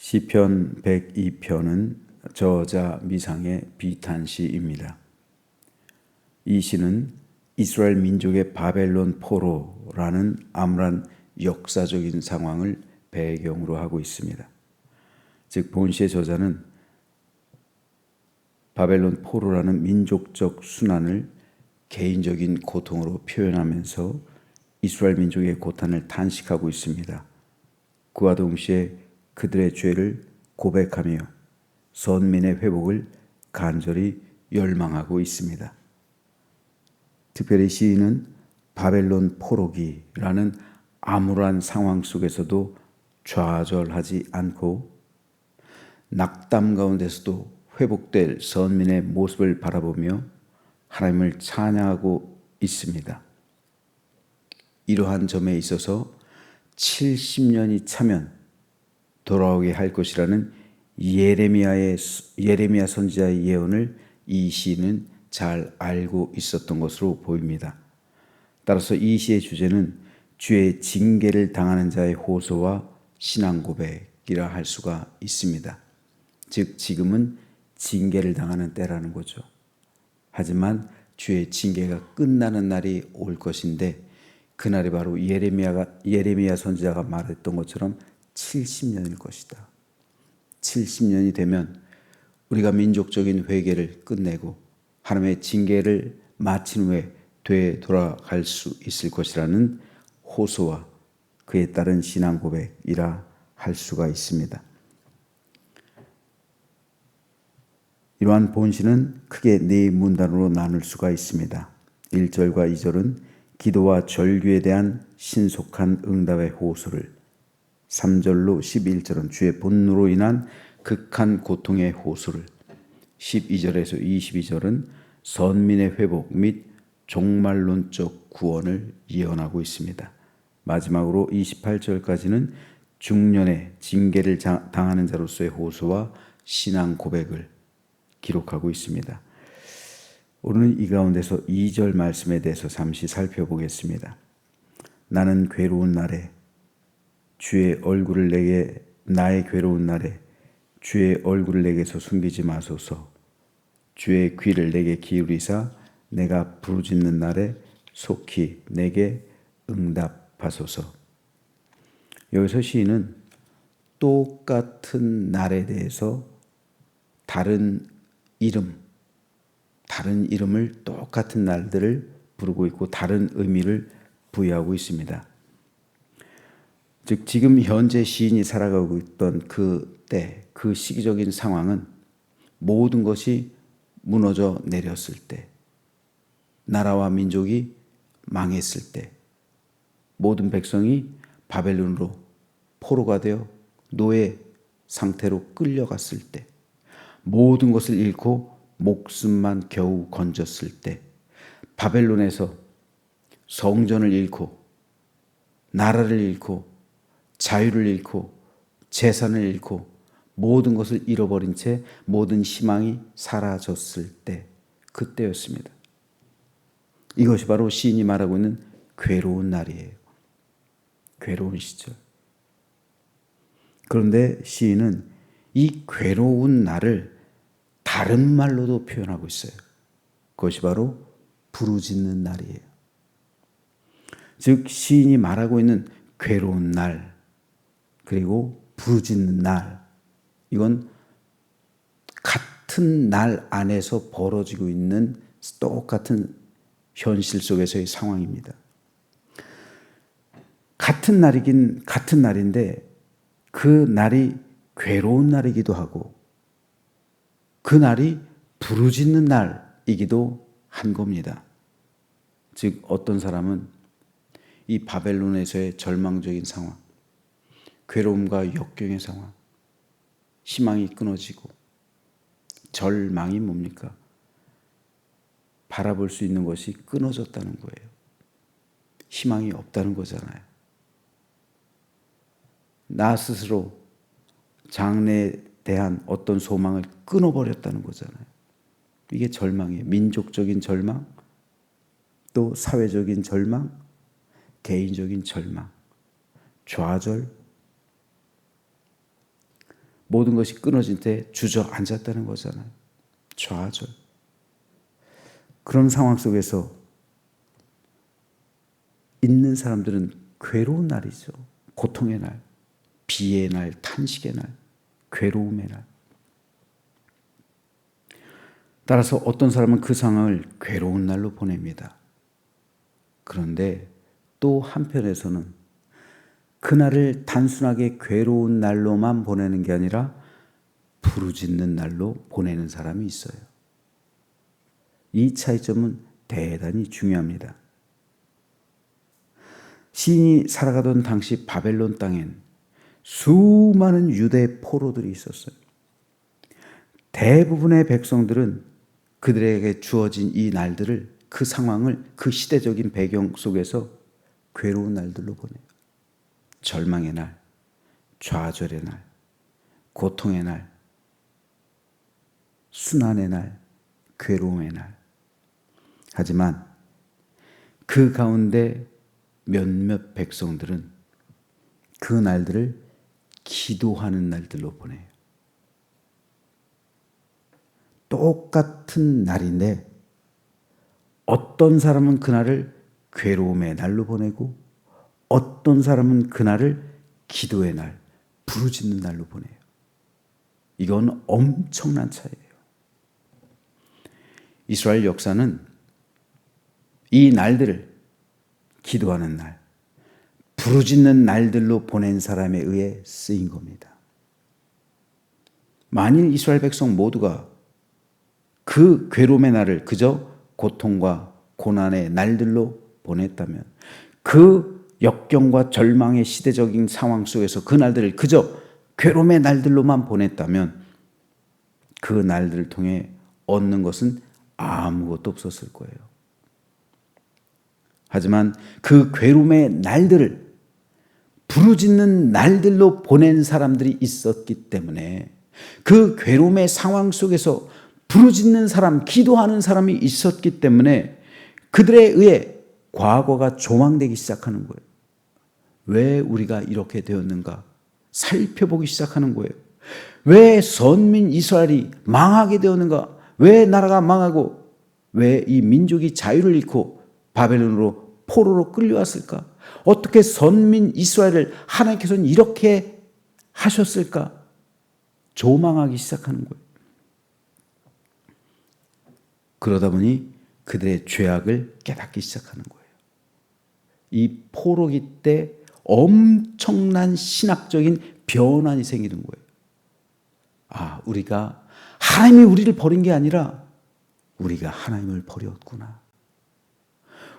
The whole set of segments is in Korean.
시편 102편은 저자 미상의 비탄시입니다. 이 시는 이스라엘 민족의 바벨론 포로라는 암울한 역사적인 상황을 배경으로 하고 있습니다. 즉 본시의 저자는 바벨론 포로라는 민족적 순환을 개인적인 고통으로 표현하면서 이스라엘 민족의 고탄을 탄식하고 있습니다. 그와 동시에 그들의 죄를 고백하며 선민의 회복을 간절히 열망하고 있습니다. 특별히 시인은 바벨론 포로기라는 암울한 상황 속에서도 좌절하지 않고 낙담 가운데서도 회복될 선민의 모습을 바라보며 하나님을 찬양하고 있습니다. 이러한 점에 있어서 70년이 차면 돌아오게 할 것이라는 예레미야 선지자의 예언을 이 시인은 잘 알고 있었던 것으로 보입니다. 따라서 이 시의 주제는 주의 징계를 당하는 자의 호소와 신앙 고백이라 할 수가 있습니다. 즉 지금은 징계를 당하는 때라는 거죠. 하지만 주의 징계가 끝나는 날이 올 것인데 그날이 바로 예레미야 선지자가 말했던 것처럼 70년일 것이다. 70년이 되면 우리가 민족적인 회개를 끝내고 하나님의 징계를 마친 후에 되돌아갈 수 있을 것이라는 호소와 그에 따른 신앙 고백이라 할 수가 있습니다. 이러한 본시는 크게 네 문단으로 나눌 수가 있습니다. 1절과 2절은 기도와 절규에 대한 신속한 응답의 호소를, 3절로 11절은 주의 분노로 인한 극한 고통의 호소를, 12절에서 22절은 선민의 회복 및 종말론적 구원을 예언하고 있습니다. 마지막으로 28절까지는 중년의 징계를 당하는 자로서의 호소와 신앙 고백을 기록하고 있습니다. 오늘은 이 가운데서 2절 말씀에 대해서 잠시 살펴보겠습니다. 나는 괴로운 날에 주의 얼굴을 내게, 나의 괴로운 날에 주의 얼굴을 내게서 숨기지 마소서. 주의 귀를 내게 기울이사 내가 부르짖는 날에 속히 내게 응답하소서. 여기서 시인은 똑같은 날에 대해서 다른 이름을 똑같은 날들을 부르고 있고 다른 의미를 부여하고 있습니다. 즉 지금 현재 시인이 살아가고 있던 그때, 그 시기적인 상황은 모든 것이 무너져 내렸을 때, 나라와 민족이 망했을 때, 모든 백성이 바벨론으로 포로가 되어 노예 상태로 끌려갔을 때, 모든 것을 잃고 목숨만 겨우 건졌을 때, 바벨론에서 성전을 잃고 나라를 잃고 자유를 잃고 재산을 잃고 모든 것을 잃어버린 채 모든 희망이 사라졌을 때, 그때였습니다. 이것이 바로 시인이 말하고 있는 괴로운 날이에요. 괴로운 시절. 그런데 시인은 이 괴로운 날을 다른 말로도 표현하고 있어요. 그것이 바로 부르짖는 날이에요. 즉 시인이 말하고 있는 괴로운 날 그리고 부르짖는 날, 이건 같은 날 안에서 벌어지고 있는 똑같은 현실 속에서의 상황입니다. 같은 날이긴 같은 날인데 그 날이 괴로운 날이기도 하고 그 날이 부르짖는 날이기도 한 겁니다. 즉 어떤 사람은 이 바벨론에서의 절망적인 상황, 괴로움과 역경의 상황, 희망이 끊어지고 절망이 뭡니까? 바라볼 수 있는 것이 끊어졌다는 거예요. 희망이 없다는 거잖아요. 나 스스로 장래에 대한 어떤 소망을 끊어버렸다는 거잖아요. 이게 절망이에요. 민족적인 절망, 또 사회적인 절망, 개인적인 절망, 좌절. 모든 것이 끊어진 때 주저앉았다는 거잖아요. 좌절. 그런 상황 속에서 있는 사람들은 괴로운 날이죠. 고통의 날, 비의 날, 탄식의 날, 괴로움의 날. 따라서 어떤 사람은 그 상황을 괴로운 날로 보냅니다. 그런데 또 한편에서는 그날을 단순하게 괴로운 날로만 보내는 게 아니라 부르짖는 날로 보내는 사람이 있어요. 이 차이점은 대단히 중요합니다. 시인이 살아가던 당시 바벨론 땅엔 수많은 유대 포로들이 있었어요. 대부분의 백성들은 그들에게 주어진 이 날들을, 그 상황을 그 시대적인 배경 속에서 괴로운 날들로 보내요. 절망의 날, 좌절의 날, 고통의 날, 순환의 날, 괴로움의 날. 하지만 그 가운데 몇몇 백성들은 그 날들을 기도하는 날들로 보내요. 똑같은 날인데 어떤 사람은 그날을 괴로움의 날로 보내고 어떤 사람은 그날을 기도의 날, 부르짖는 날로 보내요. 이건 엄청난 차이예요. 이스라엘 역사는 이 날들을 기도하는 날, 부르짖는 날들로 보낸 사람에 의해 쓰인 겁니다. 만일 이스라엘 백성 모두가 그 괴로움의 날을 그저 고통과 고난의 날들로 보냈다면, 그 역경과 절망의 시대적인 상황 속에서 그 날들을 그저 괴로움의 날들로만 보냈다면 그 날들을 통해 얻는 것은 아무것도 없었을 거예요. 하지만 그 괴로움의 날들을 부르짖는 날들로 보낸 사람들이 있었기 때문에, 그 괴로움의 상황 속에서 부르짖는 사람, 기도하는 사람이 있었기 때문에 그들에 의해 과거가 조망되기 시작하는 거예요. 왜 우리가 이렇게 되었는가 살펴보기 시작하는 거예요. 왜 선민 이스라엘이 망하게 되었는가? 왜 나라가 망하고 왜 이 민족이 자유를 잃고 바벨론으로 포로로 끌려왔을까? 어떻게 선민 이스라엘을 하나님께서는 이렇게 하셨을까? 조망하기 시작하는 거예요. 그러다 보니 그들의 죄악을 깨닫기 시작하는 거예요. 이 포로기 때 엄청난 신학적인 변환이 생기는 거예요. 아, 우리가 하나님이 우리를 버린 게 아니라 우리가 하나님을 버렸구나.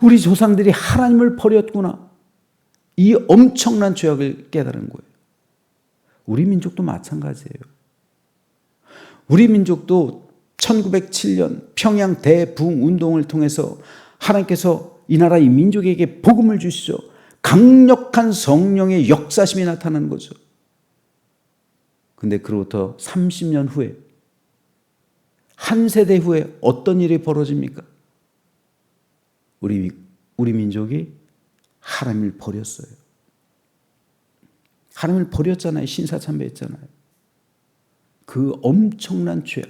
우리 조상들이 하나님을 버렸구나. 이 엄청난 죄악을 깨달은 거예요. 우리 민족도 마찬가지예요. 우리 민족도 1907년 평양 대부흥운동을 통해서 하나님께서 이 나라 이 민족에게 복음을 주시죠. 강력한 성령의 역사심이 나타나는 거죠. 근데 그로부터 30년 후에, 한 세대 후에 어떤 일이 벌어집니까? 우리 민족이 하나님을 버렸어요. 하나님을 버렸잖아요. 신사참배했잖아요. 그 엄청난 죄악.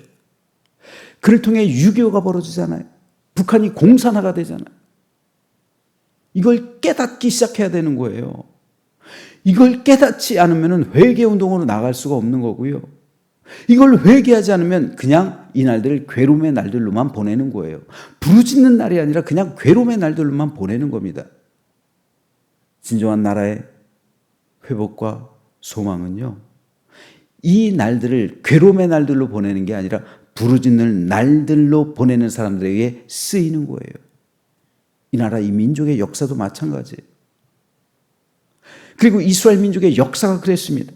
그를 통해 6.25가 벌어지잖아요. 북한이 공산화가 되잖아요. 이걸 깨닫기 시작해야 되는 거예요. 이걸 깨닫지 않으면 회개운동으로 나갈 수가 없는 거고요. 이걸 회개하지 않으면 그냥 이 날들을 괴로움의 날들로만 보내는 거예요. 부르짖는 날이 아니라 그냥 괴로움의 날들로만 보내는 겁니다. 진정한 나라의 회복과 소망은요, 이 날들을 괴로움의 날들로 보내는 게 아니라 부르짖는 날들로 보내는 사람들에게 쓰이는 거예요. 이 나라 이 민족의 역사도 마찬가지예요. 그리고 이스라엘 민족의 역사가 그랬습니다.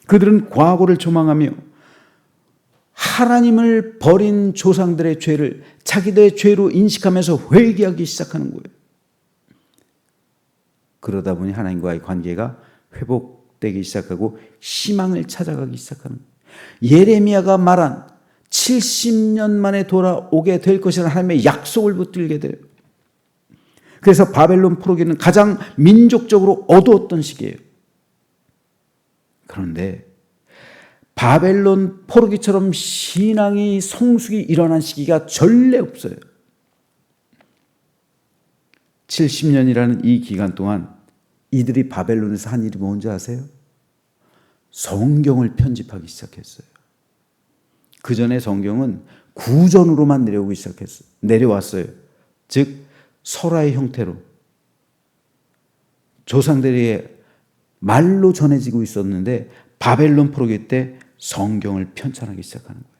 그들은 과거를 조망하며 하나님을 버린 조상들의 죄를 자기들의 죄로 인식하면서 회개하기 시작하는 거예요. 그러다 보니 하나님과의 관계가 회복되기 시작하고 희망을 찾아가기 시작하는 거예요. 예레미야가 말한 70년 만에 돌아오게 될 것이라는 하나님의 약속을 붙들게 돼요. 그래서 바벨론 포로기는 가장 민족적으로 어두웠던 시기예요. 그런데 바벨론 포로기처럼 신앙이 성숙이 일어난 시기가 전례 없어요. 70년이라는 이 기간 동안 이들이 바벨론에서 한 일이 뭔지 아세요? 성경을 편집하기 시작했어요. 그 전에 성경은 구전으로만 내려왔어요. 즉 설화의 형태로 조상들의 말로 전해지고 있었는데 바벨론 포로기 때 성경을 편찬하기 시작하는 거예요.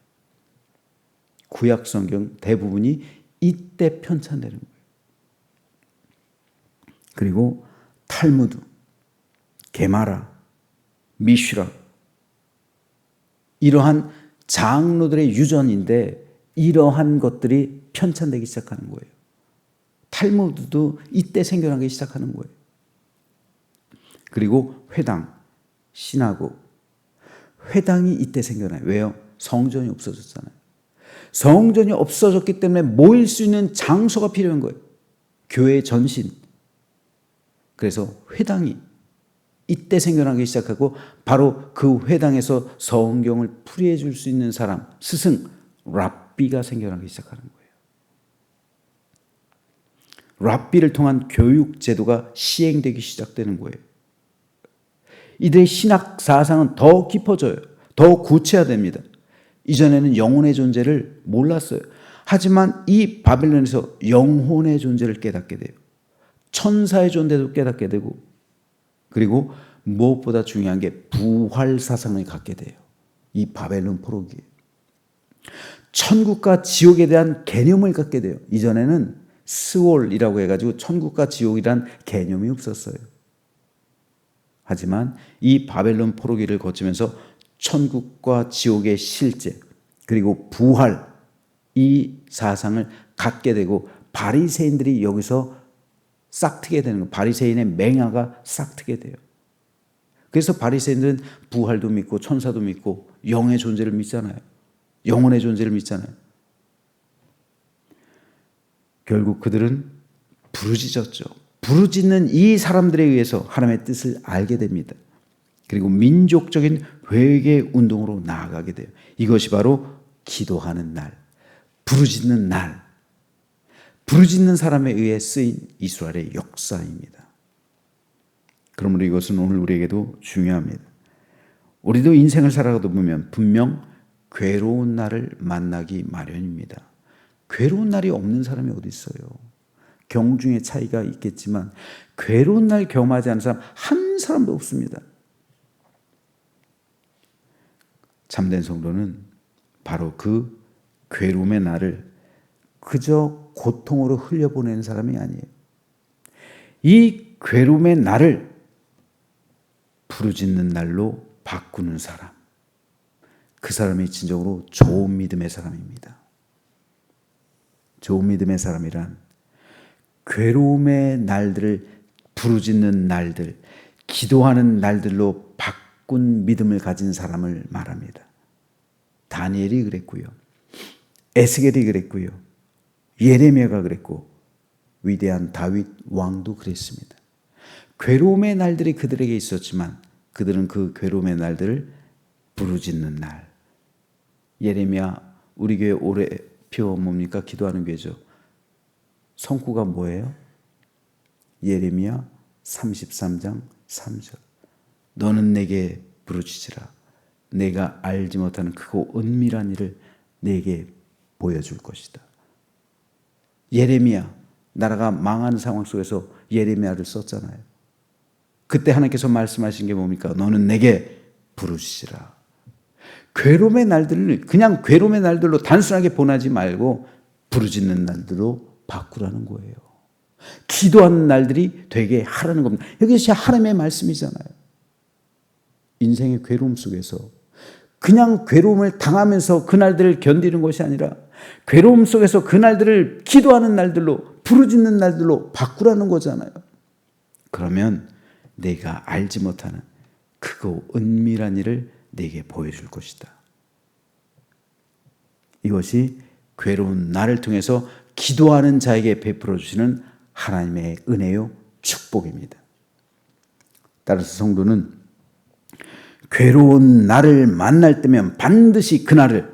구약 성경 대부분이 이때 편찬되는 거예요. 그리고 탈무드, 게마라, 미슈라 이러한 장로들의 유전인데 이러한 것들이 편찬되기 시작하는 거예요. 탈무드도 이때 생겨나기 시작하는 거예요. 그리고 회당, 시나고 회당이 이때 생겨나요. 왜요? 성전이 없어졌잖아요. 성전이 없어졌기 때문에 모일 수 있는 장소가 필요한 거예요. 교회 전신. 그래서 회당이 이때 생겨나기 시작하고 바로 그 회당에서 성경을 풀이해 줄 수 있는 사람, 스승, 랍비가 생겨나기 시작하는 거예요. 랍비를 통한 교육 제도가 시행되기 시작되는 거예요. 이들의 신학 사상은 더 깊어져요. 더 구체화됩니다. 이전에는 영혼의 존재를 몰랐어요. 하지만 이 바벨론에서 영혼의 존재를 깨닫게 돼요. 천사의 존재도 깨닫게 되고 그리고 무엇보다 중요한 게 부활 사상을 갖게 돼요. 이 바벨론 포로기에. 천국과 지옥에 대한 개념을 갖게 돼요. 이전에는 스월이라고 해가지고 천국과 지옥이란 개념이 없었어요. 하지만 이 바벨론 포로기를 거치면서 천국과 지옥의 실제 그리고 부활 이 사상을 갖게 되고 바리새인들이 여기서 싹트게 되는 거예요. 바리새인의 맹아가 싹트게 돼요. 그래서 바리새인들은 부활도 믿고 천사도 믿고 영의 존재를 믿잖아요. 영혼의 존재를 믿잖아요. 결국 그들은 부르짖었죠. 부르짖는 이 사람들에 의해서 하나님의 뜻을 알게 됩니다. 그리고 민족적인 회개 운동으로 나아가게 돼요. 이것이 바로 기도하는 날, 부르짖는 날, 부르짖는 사람에 의해 쓰인 이스라엘의 역사입니다. 그러므로 이것은 오늘 우리에게도 중요합니다. 우리도 인생을 살아가다 보면 분명 괴로운 날을 만나기 마련입니다. 괴로운 날이 없는 사람이 어디 있어요? 경중의 차이가 있겠지만 괴로운 날 경험하지 않는 사람 한 사람도 없습니다. 참된 성도는 바로 그 괴로움의 날을 그저 고통으로 흘려보내는 사람이 아니에요. 이 괴로움의 날을 부르짖는 날로 바꾸는 사람. 그 사람이 진정으로 좋은 믿음의 사람입니다. 좋은 믿음의 사람이란 괴로움의 날들을 부르짖는 날들, 기도하는 날들로 바꾼 믿음을 가진 사람을 말합니다. 다니엘이 그랬고요. 에스겔이 그랬고요. 예레미야가 그랬고 위대한 다윗 왕도 그랬습니다. 괴로움의 날들이 그들에게 있었지만 그들은 그 괴로움의 날들을 부르짖는 날. 예레미야 우리 교회 올해 표 뭡니까? 기도하는 교회죠. 성구가 뭐예요? 예레미야 33장 3절. 너는 내게 부르짖으라. 내가 알지 못하는 크고 은밀한 일을 내게 보여줄 것이다. 예레미야, 나라가 망하는 상황 속에서 예레미야를 썼잖아요. 그때 하나님께서 말씀하신 게 뭡니까? 너는 내게 부르짖으라. 괴로움의 날들을 그냥 괴로움의 날들로 단순하게 보내지 말고 부르짖는 날들로 바꾸라는 거예요. 기도하는 날들이 되게 하라는 겁니다. 이것이 하나님의 말씀이잖아요. 인생의 괴로움 속에서 그냥 괴로움을 당하면서 그 날들을 견디는 것이 아니라 괴로움 속에서 그 날들을 기도하는 날들로 부르짖는 날들로 바꾸라는 거잖아요. 그러면 내가 알지 못하는 크고 은밀한 일을 내게 보여줄 것이다. 이것이 괴로운 나를 통해서 기도하는 자에게 베풀어 주시는 하나님의 은혜요 축복입니다. 따라서 성도는 괴로운 날을 만날 때면 반드시 그날을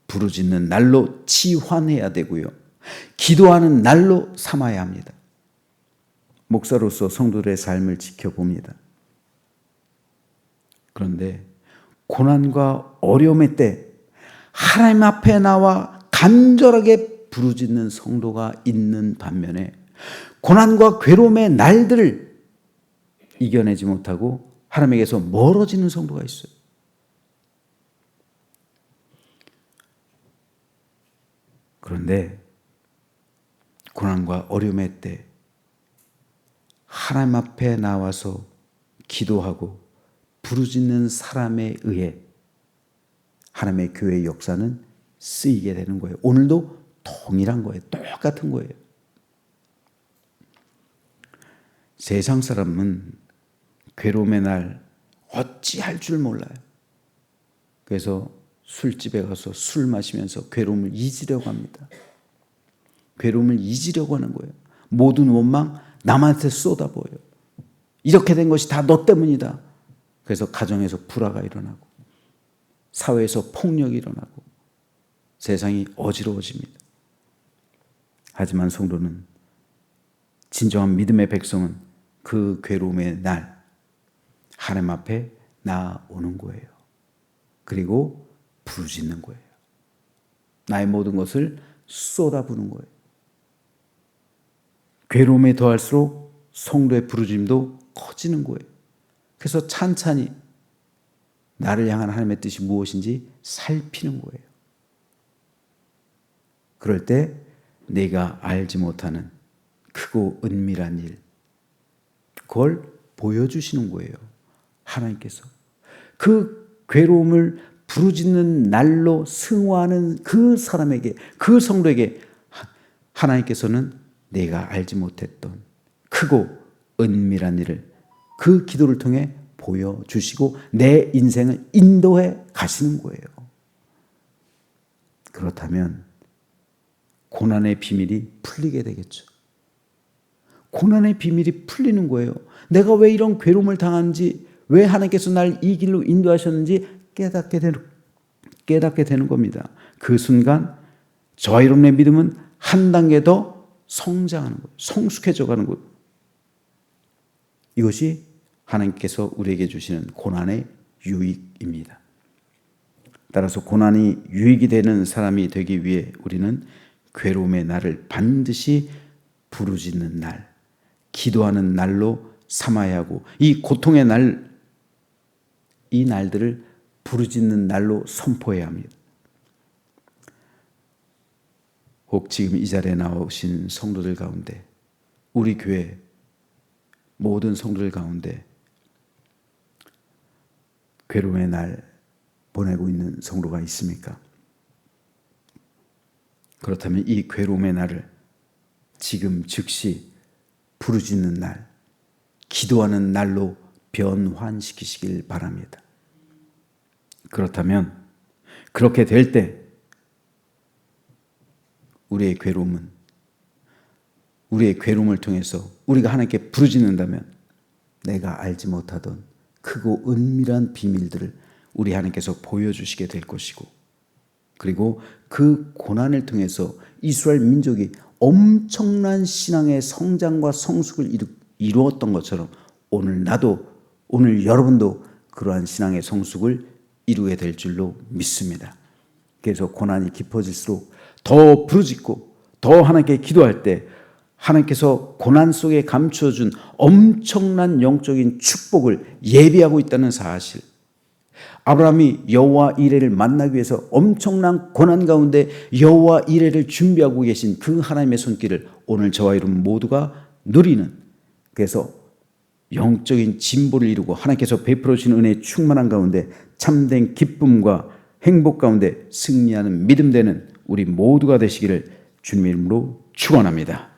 부르짖는 날로 치환해야 되고요. 기도하는 날로 삼아야 합니다. 목사로서 성도들의 삶을 지켜봅니다. 그런데 고난과 어려움의 때 하나님 앞에 나와 간절하게 부르짖는 성도가 있는 반면에 고난과 괴로움의 날들을 이겨내지 못하고 하나님에게서 멀어지는 성도가 있어요. 그런데 고난과 어려움의 때 하나님 앞에 나와서 기도하고 부르짖는 사람에 의해 하나님의 교회의 역사는 쓰이게 되는 거예요. 오늘도 동일한 거예요. 똑같은 거예요. 세상 사람은 괴로움의 날 어찌할 줄 몰라요. 그래서 술집에 가서 술 마시면서 괴로움을 잊으려고 합니다. 괴로움을 잊으려고 하는 거예요. 모든 원망 남한테 쏟아부어요. 이렇게 된 것이 다 너 때문이다. 그래서 가정에서 불화가 일어나고 사회에서 폭력이 일어나고 세상이 어지러워집니다. 하지만 성도는, 진정한 믿음의 백성은 그 괴로움의 날 하나님 앞에 나오는 거예요. 그리고 부르짖는 거예요. 나의 모든 것을 쏟아부는 거예요. 괴로움에 더할수록 성도의 부르짖음도 커지는 거예요. 그래서 찬찬히 나를 향한 하나님의 뜻이 무엇인지 살피는 거예요. 그럴 때 내가 알지 못하는 크고 은밀한 일, 그걸 보여주시는 거예요. 하나님께서. 그 괴로움을 부르짖는 날로 승화하는 그 사람에게, 그 성도에게 하나님께서는 내가 알지 못했던 크고 은밀한 일을 그 기도를 통해 보여주시고 내 인생을 인도해 가시는 거예요. 그렇다면 고난의 비밀이 풀리게 되겠죠. 고난의 비밀이 풀리는 거예요. 내가 왜 이런 괴로움을 당하는지, 왜 하나님께서 날 이 길로 인도하셨는지 깨닫게 되는 겁니다. 그 순간 저와 여러분의 믿음은 한 단계 더 성장하는 거예요. 성숙해져 가는 거예요. 이것이 하나님께서 우리에게 주시는 고난의 유익입니다. 따라서 고난이 유익이 되는 사람이 되기 위해 우리는 괴로움의 날을 반드시 부르짖는 날, 기도하는 날로 삼아야 하고, 이 고통의 날, 이 날들을 부르짖는 날로 선포해야 합니다. 혹 지금 이 자리에 나오신 성도들 가운데, 우리 교회 모든 성도들 가운데 괴로움의 날 보내고 있는 성도가 있습니까? 그렇다면 이 괴로움의 날을 지금 즉시 부르짖는 날, 기도하는 날로 변환시키시길 바랍니다. 그렇다면 그렇게 될 때 우리의 괴로움을 통해서 우리가 하나님께 부르짖는다면 내가 알지 못하던 크고 은밀한 비밀들을 우리 하나님께서 보여주시게 될 것이고, 그리고 그 고난을 통해서 이스라엘 민족이 엄청난 신앙의 성장과 성숙을 이루었던 것처럼 오늘 나도, 오늘 여러분도 그러한 신앙의 성숙을 이루게 될 줄로 믿습니다. 그래서 고난이 깊어질수록 더 부르짖고 더 하나님께 기도할 때 하나님께서 고난 속에 감추어준 엄청난 영적인 축복을 예비하고 있다는 사실, 아브라함이 여호와 이레를 만나기 위해서 엄청난 고난 가운데 여호와 이레를 준비하고 계신 그 하나님의 손길을 오늘 저와 여러분 모두가 누리는, 그래서 영적인 진보를 이루고 하나님께서 베풀어 주신 은혜의 충만한 가운데 참된 기쁨과 행복 가운데 승리하는 믿음 되는 우리 모두가 되시기를 주님의 이름으로 축원합니다.